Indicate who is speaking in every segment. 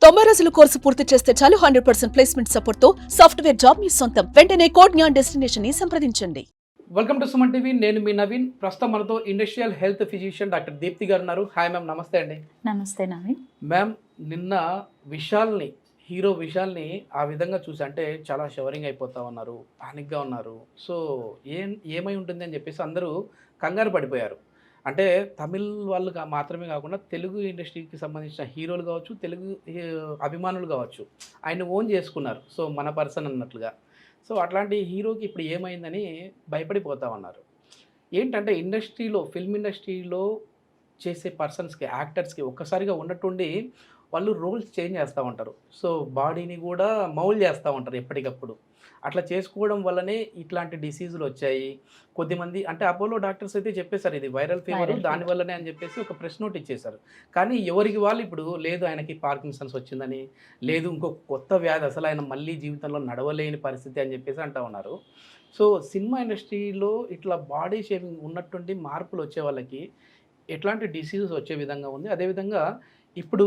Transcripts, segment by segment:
Speaker 1: 90 రోజుల కోర్సు పూర్తి చేస్తే చాలు 100% ప్లేస్మెంట్ సపోర్ట్ తో సాఫ్ట్వేర్ జాబ్ మీ సొంతం. వెంటనే కోడ్ జ్ఞాన్ డెస్టినేషన్ ని సంప్రదించండి.
Speaker 2: Welcome to Suman TV. నేను మీ నవీన్. ప్రస్తుతం మనతో industrial health physician doctor Deepti గారు ఉన్నారు. హాయ్ మ్యామ్, నమస్తే అండి.
Speaker 3: నమస్తే నవీన్.
Speaker 2: మ్యామ్, నిన్న హీరో విశాల్ని ఆ విధంగా చూసి అంటే చాలా షవరింగ్ అయిపోతా ఉన్నారు, పానిక్గా ఉన్నారు. సో ఏమై ఉంటుంది అని చెప్పేసి అందరూ కంగారు పడిపోయారు. అంటే తమిళ్ వాళ్ళు మాత్రమే కాకుండా తెలుగు ఇండస్ట్రీకి సంబంధించిన హీరోలు కావచ్చు, తెలుగు అభిమానులు కావచ్చు, ఆయన ఓన్ చేసుకున్నారు. సో మన పర్సన్ అన్నట్లుగా. సో అట్లాంటి హీరోకి ఇప్పుడు ఏమైందని భయపడిపోతా ఉన్నారు. ఏంటంటే ఫిల్మ్ ఇండస్ట్రీలో చేసే పర్సన్స్కి, యాక్టర్స్కి ఒక్కసారిగా ఉన్నట్టుండి వాళ్ళు రోల్స్ చేంజ్ చేస్తూ ఉంటారు. సో బాడీని కూడా మౌల్డ్ చేస్తూ ఉంటారు ఎప్పటికప్పుడు. అట్లా చేసుకోవడం వల్లనే ఇట్లాంటి డిసీజులు వచ్చాయి. కొద్దిమంది అంటే అపోలో డాక్టర్స్ అయితే చెప్పేశారు ఇది వైరల్ ఫీవర్, దానివల్లనే అని చెప్పేసి ఒక ప్రెస్ నోట్ ఇచ్చేశారు. కానీ ఎవరికి వాళ్ళు ఇప్పుడు లేదు ఆయనకి పార్కిన్సన్స్ వచ్చిందని, లేదు ఇంకో కొత్త వ్యాధి, అసలు ఆయన మళ్ళీ జీవితంలో నడవలేని పరిస్థితి అని చెప్పేసి అంటూ ఉన్నారు. సో సినిమా ఇండస్ట్రీలో ఇట్లా బాడీ షేపింగ్ ఉన్నటువంటి మార్పులు వచ్చే వాళ్ళకి ఎట్లాంటి డిసీజెస్ వచ్చే విధంగా ఉంది. అదేవిధంగా ఇప్పుడు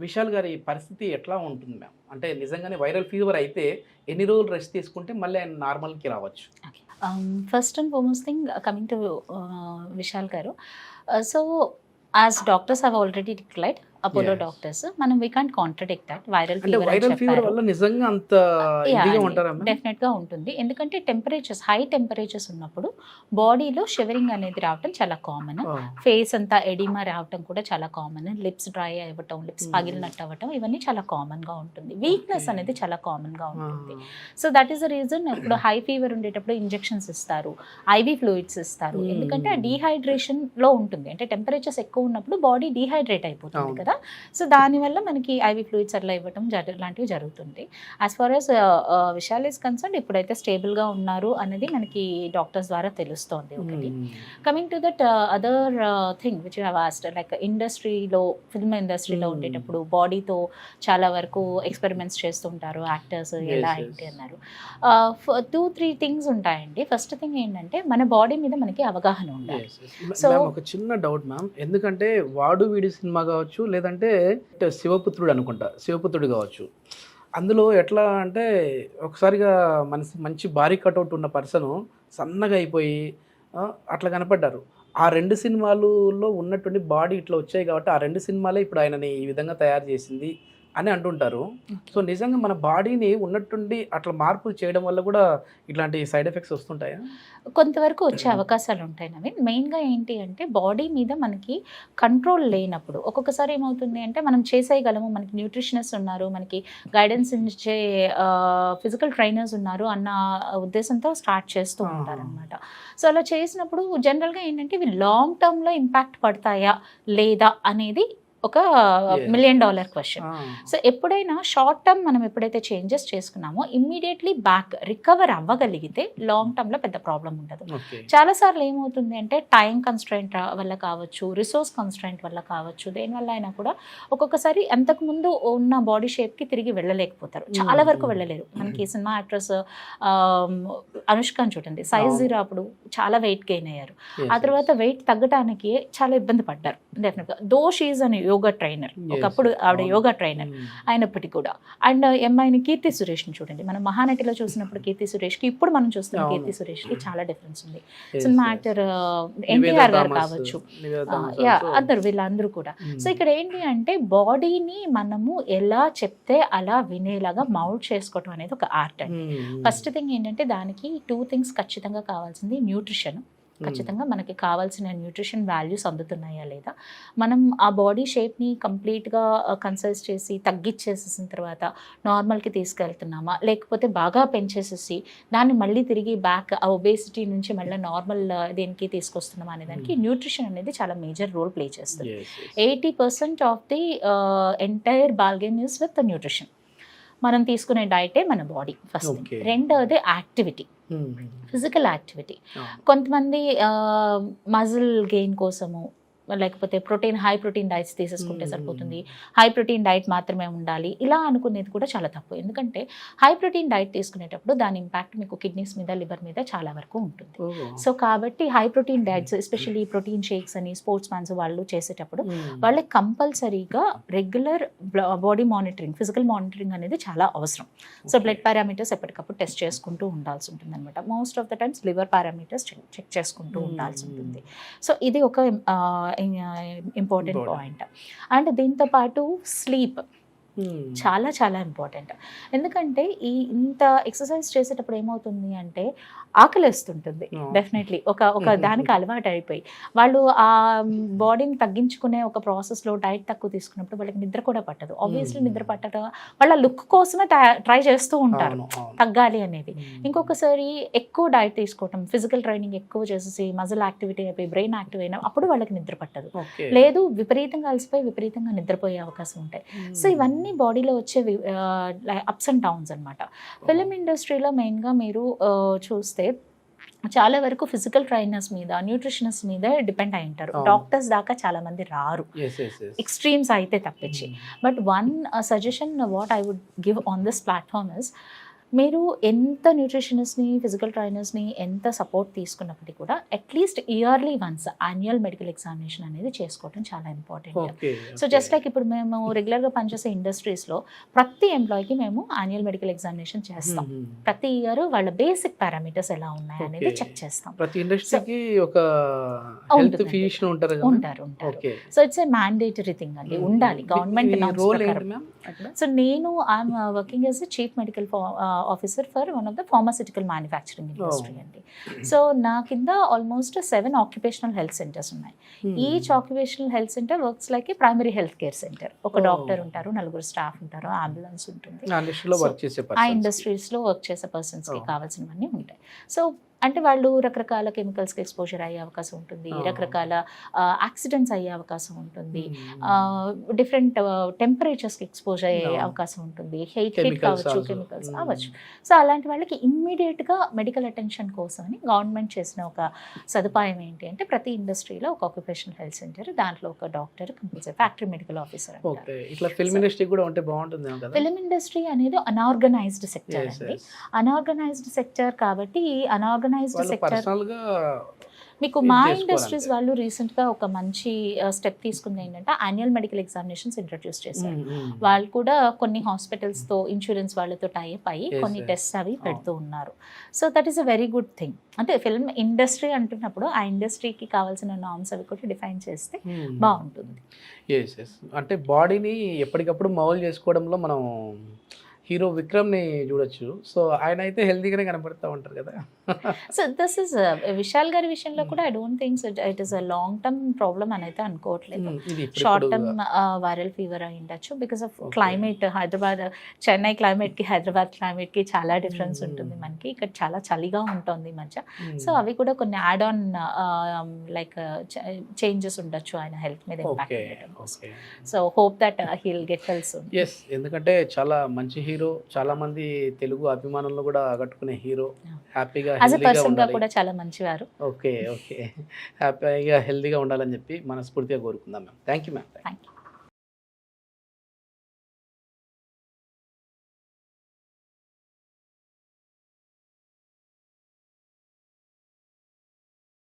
Speaker 2: విశాల్ గారి పరిస్థితి ఎట్లా ఉంటుంది మ్యామ్? అంటే నిజంగానే వైరల్ ఫీవర్ అయితే ఎన్ని రోజులు రెస్ట్ తీసుకుంటే మళ్ళీ ఆయన నార్మల్కి రావచ్చు?
Speaker 3: First and foremost thing coming to Vishal garu, so as doctors have already declared, Apollo doctors, మనం we can't contradict that. Viral fever
Speaker 2: వల్ల నిజంగా అంత ఇదిగా ఉంటారా?
Speaker 3: డెఫినెట్ గా ఉంటుంది. ఎందుకంటే టెంపరేచర్స్, హై టెంపరేచర్స్ ఉన్నప్పుడు బాడీలో షివరింగ్ అనేది రావటం చాలా కామన్. ఫేస్ అంతా ఎడిమా రావటం కూడా చాలా కామన్. లిప్స్ డ్రై అవ్వటం, లిప్స్ పగిలినట్టు అవ్వటం, ఇవన్నీ చాలా కామన్ గా ఉంటుంది. వీక్నెస్ అనేది చాలా కామన్ గా ఉంటుంది. So that is the reason ఇప్పుడు హై ఫీవర్ ఉండేటప్పుడు ఇంజెక్షన్స్ ఇస్తారు, ఐవీ ఫ్లూయిడ్స్ ఇస్తారు. ఎందుకంటే డీహైడ్రేషన్ లో ఉంటుంది. అంటే టెంపరేచర్స్ ఎక్కువ ఉన్నప్పుడు బాడీ డీహైడ్రేట్ అయిపోతుంది కదా. సో దానివల్ల మనకి ఐవీ ఫ్లూయిడ్స్ అట్లా ఇవ్వటం లాంటివి జరుగుతుంది. As far as Vishal is concern, ఇప్పుడైతే స్టేబుల్గా ఉన్నారు అనేది మనకి డాక్టర్స్ ద్వారా తెలుస్తోంది. ఒకటి coming to that other thing which you have asked, like ఇండస్ట్రీలో, ఫిల్మ్ ఇండస్ట్రీలో ఉండేటప్పుడు బాడీతో చాలా వరకు ఎక్స్పెరిమెంట్స్ చేస్తుంటారు యాక్టర్స్, ఎలా ఏంటి అన్నారు. 2-3 థింగ్స్ ఉంటాయండి. ఫస్ట్ థింగ్ ఏంటంటే మన బాడీ మీద మనకి అవగాహన ఉండాలి.
Speaker 2: సో ఒక చిన్న డౌట్ మ్యామ్, ఎందుకంటే వాడు వీడి సినిమా కావచ్చు, లేదంటే శివపుత్రుడు కావచ్చు, అందులో ఎట్లా అంటే ఒకసారిగా మంచి భారీ కటౌట్ ఉన్న పర్సన్ సన్నగా అయిపోయి అట్లా కనపడ్డారు. ఆ 2 సినిమాలలో ఉన్నటువంటి బాడీ ఇట్లా వచ్చాయి కాబట్టి ఆ 2 సినిమాలే ఇప్పుడు ఆయనని ఈ విధంగా తయారు చేసింది అని అంటుంటారు. సో నిజంగా మన బాడీని ఉన్నట్టుండి అట్లా మార్పులు చేయడం వల్ల కూడా ఇట్లాంటి సైడ్ ఎఫెక్ట్స్ వస్తుంటాయా?
Speaker 3: కొంతవరకు వచ్చే అవకాశాలు ఉంటాయి నవీన్. మెయిన్గా ఏంటి అంటే బాడీ మీద మనకి కంట్రోల్ లేనప్పుడు ఒక్కొక్కసారి ఏమవుతుంది అంటే మనం చేసేయగలము, మనకి న్యూట్రిషనిస్ట్ ఉన్నారు, మనకి గైడెన్స్ ఇచ్చే ఫిజికల్ ట్రైనర్స్ ఉన్నారు అన్న ఉద్దేశంతో స్టార్ట్ చేస్తూ ఉంటారనమాట. సో అలా చేసినప్పుడు జనరల్గా ఏంటంటే ఇవి లాంగ్ టర్మ్లో ఇంపాక్ట్ పడతాయా లేదా అనేది ఒక $1 million క్వశ్చన్. సో ఎప్పుడైనా షార్ట్ టర్మ్ మనం ఎప్పుడైతే చేంజెస్ చేసుకున్నామో ఇమ్మీడియట్లీ బ్యాక్ రికవర్ అవ్వగలిగితే లాంగ్ టర్మ్లో పెద్ద ప్రాబ్లం ఉండదు. చాలాసార్లు ఏమవుతుంది అంటే టైం కన్స్ట్రెయింట్ వల్ల కావచ్చు, రిసోర్స్ కన్స్ట్రెయింట్ వల్ల కావచ్చు, దేనివల్ల అయినా కూడా ఒక్కొక్కసారి అంతకుముందు ఉన్న బాడీ షేప్కి తిరిగి వెళ్ళలేకపోతారు, చాలా వరకు వెళ్ళలేరు. మనకి సినిమా యాక్ట్రెస్ అనుష్కని చూడండి, సైజ్ 0 అప్పుడు చాలా వెయిట్ గెయిన్ అయ్యారు. ఆ తర్వాత వెయిట్ తగ్గడానికి చాలా ఇబ్బంది పడ్డారు. డెఫినెట్గా దో షీజ్ అని యోగా ట్రైనర్, ఒకప్పుడు ఆవిడ యోగా ట్రైనర్ అయినప్పటికీ కూడా. అండ్ అమ్మాయిని కీర్తి సురేష్ని చూడండి, మనం మహానటిలో చూసినప్పుడు కీర్తి సురేష్కి ఇప్పుడు మనం చూస్తున్న కీర్తి సురేష్కి చాలా డిఫరెన్స్ ఉంది. సినిమా యాక్టర్ ఎన్టీఆర్ గారు కావచ్చు, అందరు వీళ్ళందరూ కూడా. సో ఇక్కడ ఏంటి అంటే బాడీని మనము ఎలా చెప్తే అలా వినేలాగా మౌల్డ్ చేసుకోవటం అనేది ఒక ఆర్ట్ అండి. ఫస్ట్ థింగ్ ఏంటంటే దానికి 2 థింగ్స్ ఖచ్చితంగా కావాల్సింది. న్యూట్రిషన్, ఖచ్చితంగా మనకి కావాల్సిన న్యూట్రిషన్ వాల్యూస్ అందుతున్నాయా లేదా, మనం ఆ బాడీ షేప్ని కంప్లీట్గా కన్సల్ట్ చేసి తగ్గించేసేసిన తర్వాత నార్మల్కి తీసుకెళ్తున్నామా, లేకపోతే బాగా పెంచేసేసి దాన్ని మళ్ళీ తిరిగి బ్యాక్ ఆ ఒబేసిటీ నుంచి మళ్ళీ నార్మల్ దేనికి తీసుకొస్తున్నామా అనే దానికి న్యూట్రిషన్ అనేది చాలా మేజర్ రోల్ ప్లే చేస్తుంది. 80% of the entire bargain is with nutrition. మనం తీసుకునే డైటే మన బాడీ ఫస్ట్. రెండవది యాక్టివిటీ, ఫిజికల్ యాక్టివిటీ. కొంతమంది మజిల్ గెయిన్ కోసము లేకపోతే హై ప్రోటీన్ డైట్స్ తీసేసుకుంటే సరిపోతుంది, హై ప్రోటీన్ డైట్ మాత్రమే ఉండాలి, ఇలా అనుకునేది కూడా చాలా తప్పు. ఎందుకంటే హై ప్రోటీన్ డైట్ తీసుకునేటప్పుడు దాని ఇంపాక్ట్ మీకు కిడ్నీస్ మీద, లివర్ మీద చాలా వరకు ఉంటుంది. సో కాబట్టి high protein diets, especially protein shakes అని స్పోర్ట్స్ మ్యాన్స్ వాళ్ళు చేసేటప్పుడు వాళ్ళకి కంపల్సరీగా regular body monitoring, physical monitoring అనేది చాలా అవసరం. సో బ్లడ్ పారామీటర్స్ ఎప్పటికప్పుడు టెస్ట్ చేసుకుంటూ ఉండాల్సి ఉంటుంది అనమాట. Most of the times liver parameters check చేసుకుంటూ ఉండాల్సి ఉంటుంది. సో ఇది ఒక ఇంపార్టెంట్ పాయింట్. అండ్ దీంతో పాటు స్లీప్ చాలా చాలా ఇంపార్టెంట్. ఎందుకంటే ఇంత ఎక్సర్సైజ్ చేసేటప్పుడు ఏమవుతుంది అంటే ఆకలిస్తుంటుంది డెఫినెట్లీ. ఒక దానికి అలవాటు అయిపోయి వాళ్ళు ఆ బాడీని తగ్గించుకునే ఒక ప్రాసెస్లో డైట్ తక్కువ తీసుకున్నప్పుడు వాళ్ళకి నిద్ర కూడా పట్టదు. ఆబ్వియస్లీ నిద్ర పట్టడం వాళ్ళ లుక్ కోసమే ట్రై చేస్తూ ఉంటారు తగ్గాలి అనేది. ఇంకొకసారి ఎక్కువ డైట్ తీసుకోవటం, ఫిజికల్ ట్రైనింగ్ ఎక్కువ చేసేసి మజిల్ యాక్టివిటీ అయిపోయి బ్రెయిన్ యాక్టివ్ అయినా అప్పుడు వాళ్ళకి నిద్ర పట్టదు. లేదు విపరీతంగా అలసిపోయి విపరీతంగా నిద్రపోయే అవకాశం ఉంటాయి. సో ఇవన్నీ బాడీలో వచ్చే అప్స్ అండ్ డౌన్స్ అనమాట. ఫిలిం ఇండస్ట్రీలో మెయిన్గా మీరు చూస్తే చాలా వరకు ఫిజికల్ ట్రైనర్స్ మీద, న్యూట్రిషనిస్ట్ మీద డిపెండ్ అయి ఉంటారు. డాక్టర్స్ దాకా చాలా మంది రారు, ఎక్స్ట్రీమ్స్ అయితే తప్పించి. But one suggestion what I would give on this platform is, మీరు ఎంత న్యూట్రిషనిస్ట్ని, ఫిజికల్ ట్రైనర్స్ని ఎంత సపోర్ట్ తీసుకున్నప్పటికీ కూడా at least yearly once annual medical examination అనేది చేసుకోవడం చాలా ఇంపార్టెంట్. సో జస్ట్ లైక్ ఇప్పుడు మేము రెగ్యులర్గా పనిచేసే ఇండస్ట్రీస్లో ప్రతి ఎంప్లాయీకి మేము యాన్యువల్ మెడికల్ ఎగ్జామినేషన్ చేస్తాం. ప్రతి ఇయర్ వాళ్ళ బేసిక్ పారామీటర్స్ ఎలా ఉన్నాయి అనేది చెక్ చేస్తాం.
Speaker 2: ప్రతి ఇండస్ట్రీకి ఒక హెల్త్ ఫిజిషియన్ ఉంటారు.
Speaker 3: So it's a mandatory thing అండి, ఉండాలి గవర్నమెంట్ నామ్స్ ప్రకారం. సో నేను I'm working as a chief medical officer for one of the pharmaceutical manufacturing industry అండి. సో నా కింద ఆల్మోస్ట్ 7 ఆక్యుపేషనల్ హెల్త్ సెంటర్స్ ఉన్నాయి. Each occupational health centre works like a primary health care centre. ఒక doctor ఉంటారు, 4 staff ఉంటారు, ambulance ఉంటుంది. ఆ ఇండస్ట్రీస్లో work చేసే పర్సన్స్కి కావాల్సినవన్నీ ఉంటాయి. సో అంటే వాళ్ళు రకరకాల కెమికల్స్కి ఎక్స్పోజర్ అయ్యే అవకాశం ఉంటుంది, రకరకాల యాక్సిడెంట్స్ అయ్యే అవకాశం ఉంటుంది, డిఫరెంట్ టెంపరేచర్స్కి ఎక్స్పోజర్ అయ్యే అవకాశం ఉంటుంది, హీట్ కావచ్చు, కెమికల్స్ అవ్వచ్చు. సో అలాంటి వాళ్ళకి ఇమ్మీడియట్గా మెడికల్ అటెన్షన్ కోసం అని గవర్నమెంట్ చేసిన ఒక సదుపాయం ఏంటి అంటే ప్రతి ఇండస్ట్రీలో ఒక ఆక్యుపేషనల్ హెల్త్ సెంటర్, దాంట్లో ఒక doctor, compulsory factory medical officer. Film industry అనేది అన్ఆర్గనైజ్డ్ సెక్టర్ అండి. అన్ఆర్గనైజ్డ్ సెక్టర్ కాబట్టి ఈ అన్ఆర్గనైజ్డ్ సెక్టర్ మీకు మా ఇండస్ట్రీస్ వాళ్ళు రీసెంట్గా ఒక మంచి స్టెప్ తీసుకుంది ఏంటంటే యాన్యువల్ మెడికల్ ఎగ్జామినేషన్స్ ఇంట్రడ్యూస్ చేశారు. వాళ్ళు కూడా కొన్ని హాస్పిటల్స్తో, ఇన్సూరెన్స్ వాళ్ళతో టైప్ అయ్యి కొన్ని టెస్ట్ అవి పెడుతూ ఉన్నారు. So that is a very good thing. అంటే ఫిల్మ్ ఇండస్ట్రీ అంటున్నప్పుడు ఆ ఇండస్ట్రీకి కావాల్సిన నామ్స్ అవి కూడా డిఫైన్ చేస్తే బాగుంటుంది.
Speaker 2: అంటే బాడీని ఎప్పటికప్పుడు మౌల్ చేసుకోవడంలో మనం హీరో విక్రమ్ని చూడొచ్చు. సో ఆయన అయితే హెల్తీగానే కనపడుతూ ఉంటారు కదా.
Speaker 3: సో దిస్ ఇస్ విశాల్ గారి విషయంలో కూడా I don't think it is a long term problem అని అయితే అనుకోవట్లేదు. షార్ట్ టర్మ్ వైరల్ ఫీవర్ అయి ఉండొచ్చు because of climate. Hyderabad, Chennai క్లైమేట్కి హైదరాబాద్ క్లైమేట్కి చాలా డిఫరెన్స్ ఉంటుంది. మనకి ఇక్కడ చాలా చలిగా ఉంటుంది ఈ మధ్య. సో అవి కూడా కొన్ని యాడ్ ఆన్ లైక్ చేంజెస్ ఉండొచ్చు ఆయన హెల్త్ మీద impact. So hope that he'll get well soon.
Speaker 2: Yes, ఎందుకంటే చాలా మంచి హీరో, చాలా మంది తెలుగు అభిమానులు కూడా ఆకట్టుకునే హీరో. హ్యాపీగా
Speaker 3: కూడా చాలా మంచివారు.
Speaker 2: ఓకే హ్యాపీగా హెల్తీగా ఉండాలని చెప్పి మనస్ఫూర్తిగా కోరుకుందాం ma'am. Thank you ma'am.
Speaker 3: Thank you.